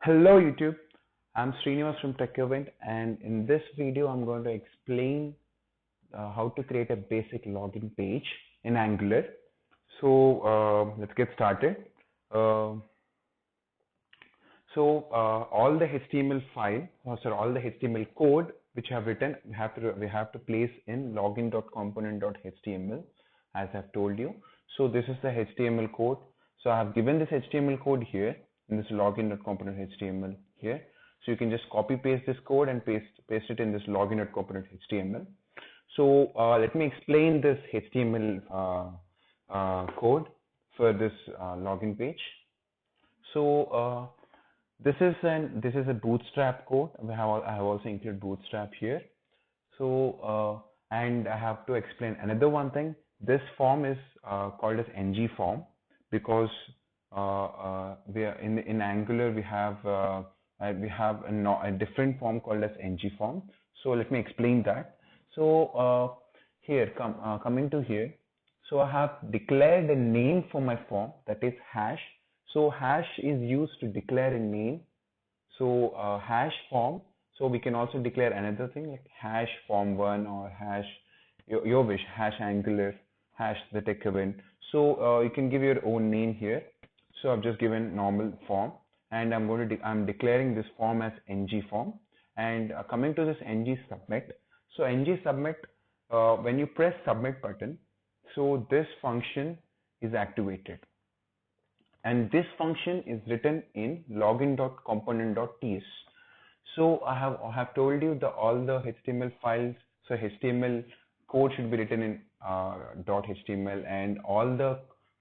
Hello YouTube, I'm Srinivas from TechAvant, and in this video I'm going to explain how to create a basic login page in Angular. So let's get started. Uh, all the HTML file, all the HTML code which I have written, we have to place in login.component.html as I've told you. So this is the HTML code. So I have given this HTML code here in this login.component.html here. So you can just copy paste this code and paste it in this login.component.html. So let me explain this HTML code for this login page. So this is a bootstrap code. I have also included bootstrap here. So and I have to explain another one thing. This form is called as ng form because we are in Angular we have a different form called as ng form. So let me explain that. So here coming to here. So I have declared a name for my form, that is hash. So hash is used to declare a name. So hash form. So we can also declare another thing like hash form1 or hash your wish, hash Angular, hash TheTechAvant. So you can give your own name here. So I've just given normal form, and I'm declaring this form as ng form. And coming to this ng submit. So ng submit, when you press submit button, so this function is activated. And this function is written in login.component.ts. So I have told you all the HTML files. So HTML code should be written in .html, and all the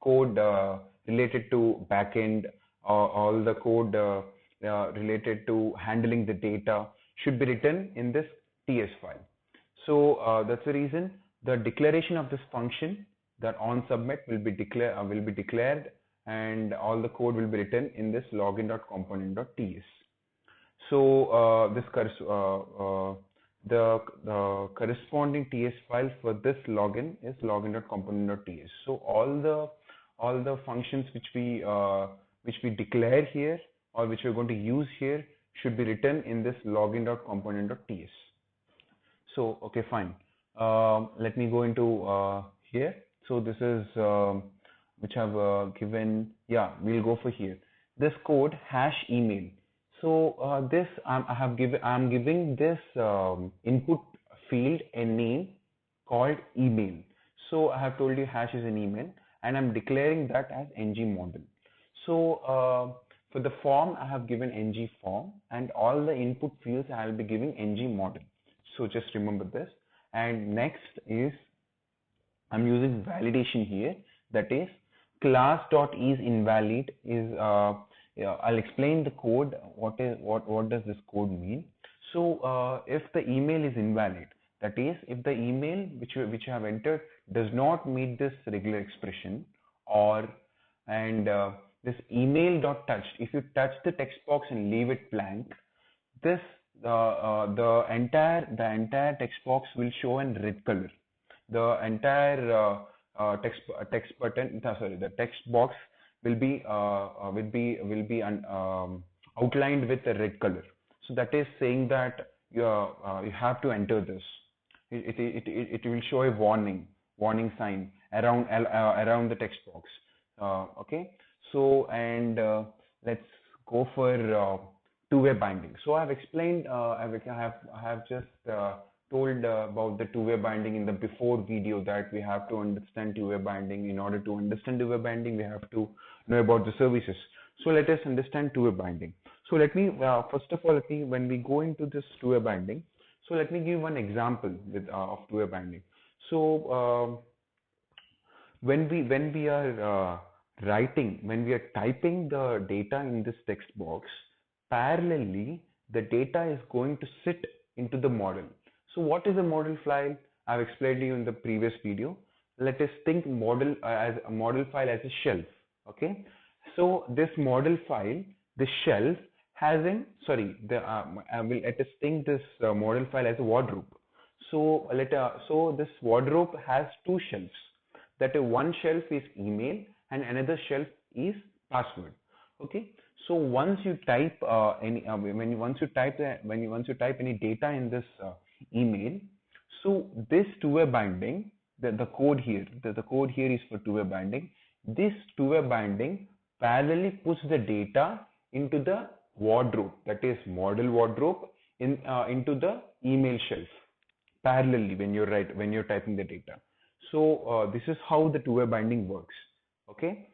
code related to backend, all the code related to handling the data should be written in this TS file. So that's the reason the declaration of this function, that on submit, will be declared, and all the code will be written in this login.component.ts. So the corresponding TS file for this login is login.component.ts. So all the functions which we declare here, or which we're going to use here, should be written in this login.component.ts. So okay, fine. Let me go into here. So this is which I've given. Yeah, we'll go for here. This code hash email. So this I'm giving this input field a name called email. So I have told you hash is an email, and I'm declaring that as ng model. So for the form, I have given ng form, and all the input fields I'll be giving ng model. So just remember this. And next is I'm using validation here. That is class.isInvalid is I'll explain the code. What does this code mean? So if the email is invalid, that is, if the email which you have entered does not meet this regular expression, and this email.touched, if you touch the text box and leave it blank, this the entire text box will show in red color. The entire text box will be outlined with a red color. So that is saying that you have to enter this. It will show a warning sign around the text box. Okay. So and let's go for two-way binding. So I've explained. I have just told about the two-way binding in the before video, that we have to understand two-way binding. In order to understand two-way binding, we have to know about the services. So let us understand two-way binding. So let me first of all, when we go into this two-way binding, so let me give one example of two-way binding. So when we are typing the data in this text box, parallelly the data is going to sit into the model. So what is a model file? I've explained to you in the previous video. Let us think model file as a shelf. Okay. So this model file, the shelf has let us think this model file as a wardrobe. So so this wardrobe has two shelves. That one shelf is email and another shelf is password. Okay. So once you type once you type any data in this email, so this two-way binding, the code here, the code here is for two-way binding. This two-way binding parallelly puts the data into the wardrobe, that is model wardrobe, into the email shelf parallelly when you're typing the data. So this is how the two-way binding works. Okay.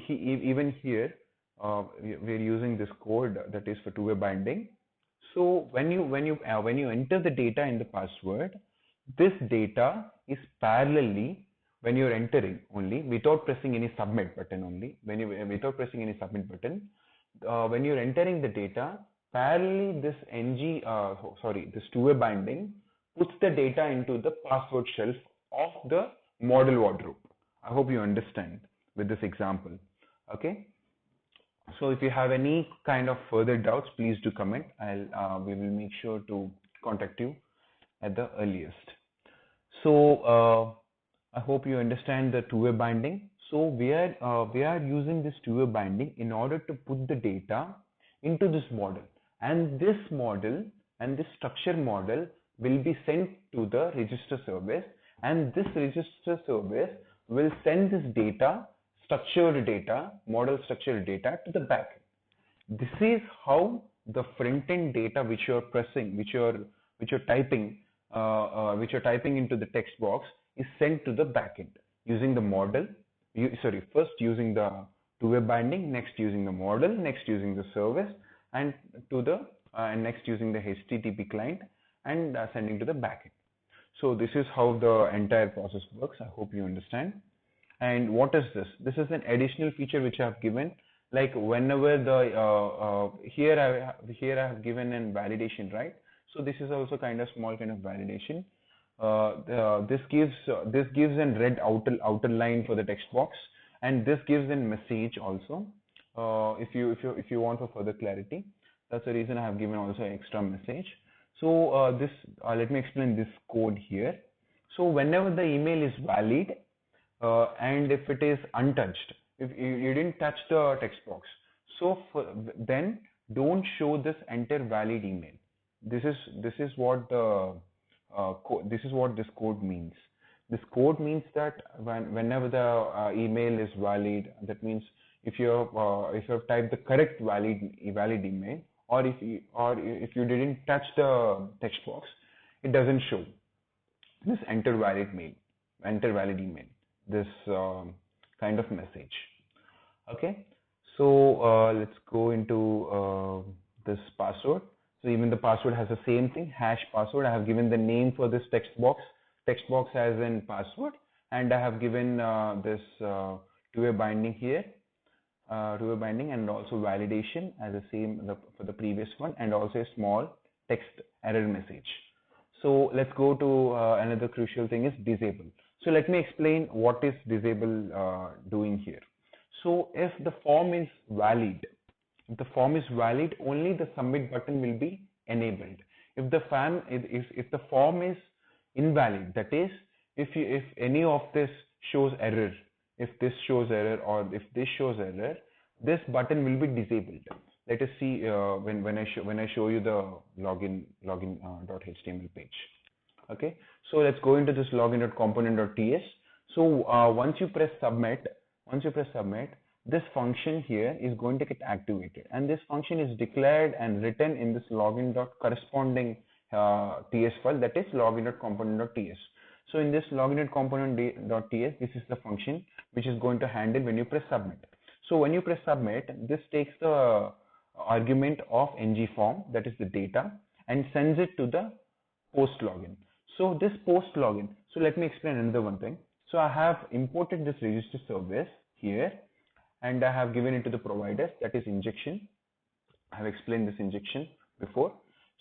Even here we're using this code that is for two-way binding. So when you enter the data in the password, this data is parallelly, when you're entering only without pressing any submit button, only without pressing any submit button, when you're entering the data, parallelly this this two-way binding puts the data into the password shelf of the model wardrobe. I hope you understand with this example. Okay. So if you have any kind of further doubts, please do comment. We will make sure to contact you at the earliest. So I hope you understand the two-way binding. So we are using this two-way binding in order to put the data into this model, and this model and this structure model will be sent to the register service, and this register service will send this data, model structured data, to the backend. This is how the front-end data which you're pressing, which you're typing into the text box is sent to the backend using the model. First using the two-way binding, next using the model, next using the service, and next using the HTTP client, and sending to the backend. So this is how the entire process works. I hope you understand. And what is this? This is an additional feature which I have given. Like whenever the here I have given an validation, right? So this is also kind of small kind of validation. This gives a red outer line for the text box, and this gives a message also. If you want for further clarity, that's the reason I have given also an extra message. So let me explain this code here. So whenever the email is valid, and if it is untouched, if you didn't touch the text box, so then don't show this enter valid email. This is what this code means. This code means that whenever the email is valid, that means if you have typed the correct valid email, or if you didn't touch the text box, it doesn't show this enter valid email, this kind of message. Okay, so let's go into this password. So even the password has the same thing, hash password. I have given the name for this text box as in password, and I have given this two-way binding here, two-way binding, and also validation as the same for the previous one, and also a small text error message. So let's go to another crucial thing is disable. So let me explain what is disable doing here. So if the form is valid, only the submit button will be enabled. If the form is invalid, that is, if any of this shows error, if this shows error, or if this shows error, this button will be disabled. Let us see when I show you the login.html page. Okay, so let's go into this login.component.ts. So once you press submit, this function here is going to get activated, and this function is declared and written in this login.corresponding ts file, that is login.component.ts. So in this login.component.ts, this is the function which is going to handle when you press submit. So when you press submit, this takes the argument of ng form, that is the data, and sends it to the post login. So this post login, so let me explain another one thing. So I have imported this register service here, and I have given it to the provider, that is injection. I have explained this injection before.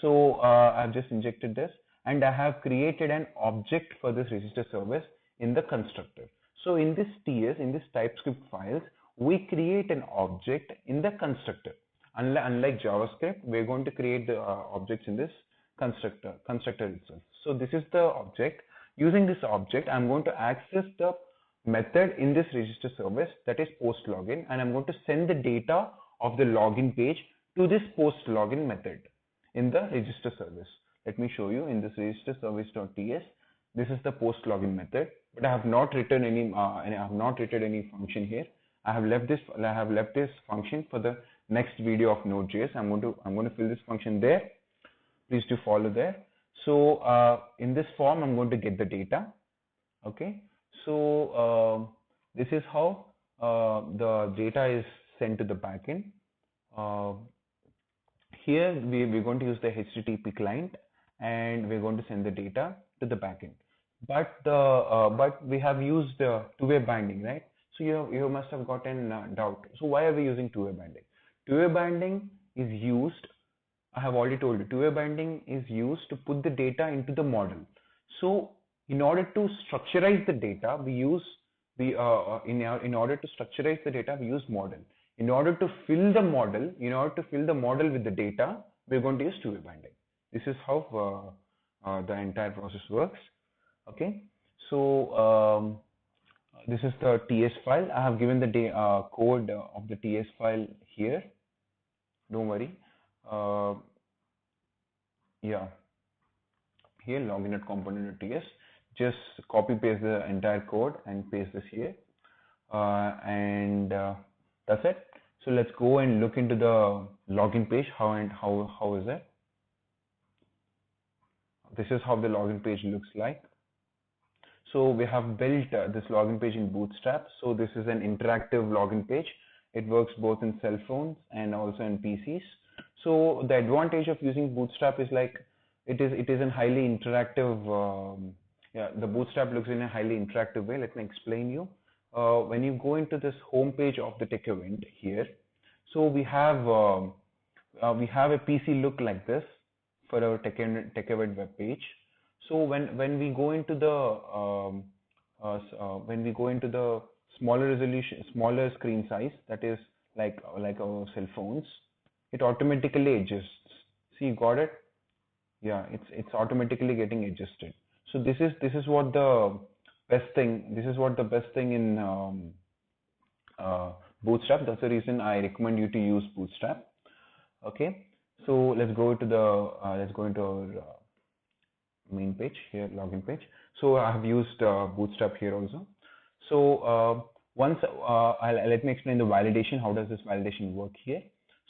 So I've just injected this, and I have created an object for this register service in the constructor. So in this TS, in this TypeScript files, we create an object in the constructor. Unlike JavaScript, we're going to create the objects in this constructor itself. So this is the object. Using this object, I'm going to access the method in this register service, that is post login, and I'm going to send the data of the login page to this post login method in the register service. Let me show you in this register service.ts. This is the post login method, but I have not written any function here. I have left this function for the next video of Node.js. I'm going to fill this function there. Please do follow there. So in this form, I'm going to get the data. Okay. So this is how the data is sent to the backend. Here we're going to use the HTTP client, and we're going to send the data to the backend. But we have used two-way binding, right? So you must have gotten doubt. So why are we using two-way binding? Two-way binding is used. I have already told you. Two-way binding is used to put the data into the model. So in order to structurize the data, we use in order to structurize the data, we use model. In order to fill the model, with the data, we're going to use two-way binding. This is how the entire process works. Okay. So this is the TS file. I have given the code of the TS file here. Don't worry. Yeah. Here, login.component.ts. Just copy paste the entire code and paste this here, and that's it. So let's go and look into the login page. How is it? This is how the login page looks like. So we have built this login page in Bootstrap. So this is an interactive login page. It works both in cell phones and also in PCs. So the advantage of using Bootstrap is like it is a highly interactive. The Bootstrap looks in a highly interactive way. Let me explain you. When you go into this home page of the TechAvant here, so we have a PC look like this for our TechAvant web page. So when we go into the smaller resolution, smaller screen size, that is like our cell phones, it automatically adjusts. See, you got it? Yeah, it's automatically getting adjusted. So this is what the best thing. This is what the best thing in Bootstrap. That's the reason I recommend you to use Bootstrap. Okay. So let's go into our main page here, login page. So I have used Bootstrap here also. So let me explain the validation. How does this validation work here?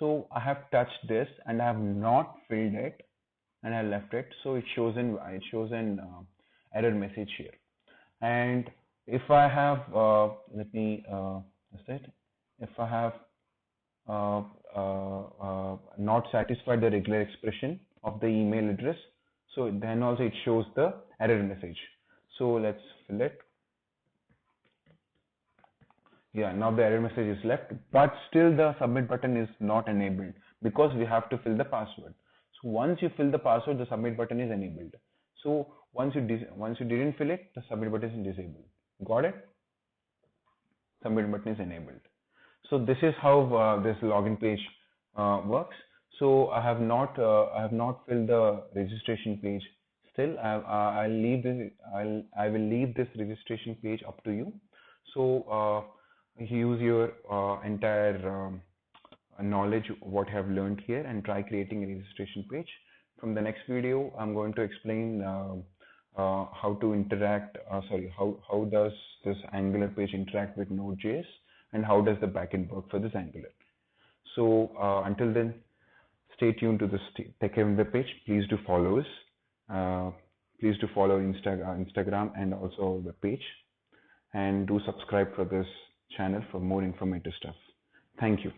So I have touched this and I have not filled it, and I left it. So it shows an error message here. And if I have if I have not satisfied the regular expression of the email address, so then also it shows the error message. So let's fill it. Yeah, now the error message is left, but still the submit button is not enabled because we have to fill the password. So once you fill the password, the submit button is enabled. So once you didn't fill it, the submit button is disabled. Got it? Submit button is enabled. So this is how this login page works. So I have not filled the registration page. Still, I will leave this registration page up to you. So use your entire knowledge what I have learned here and try creating a registration page. From the next video, I'm going to explain how to interact. How does this Angular page interact with Node.js, and how does the backend work for this Angular. So until then, stay tuned to this TechAvant web page. Please do follow us. Please do follow Instagram and also our web page, and do subscribe for this channel for more informative stuff. Thank you.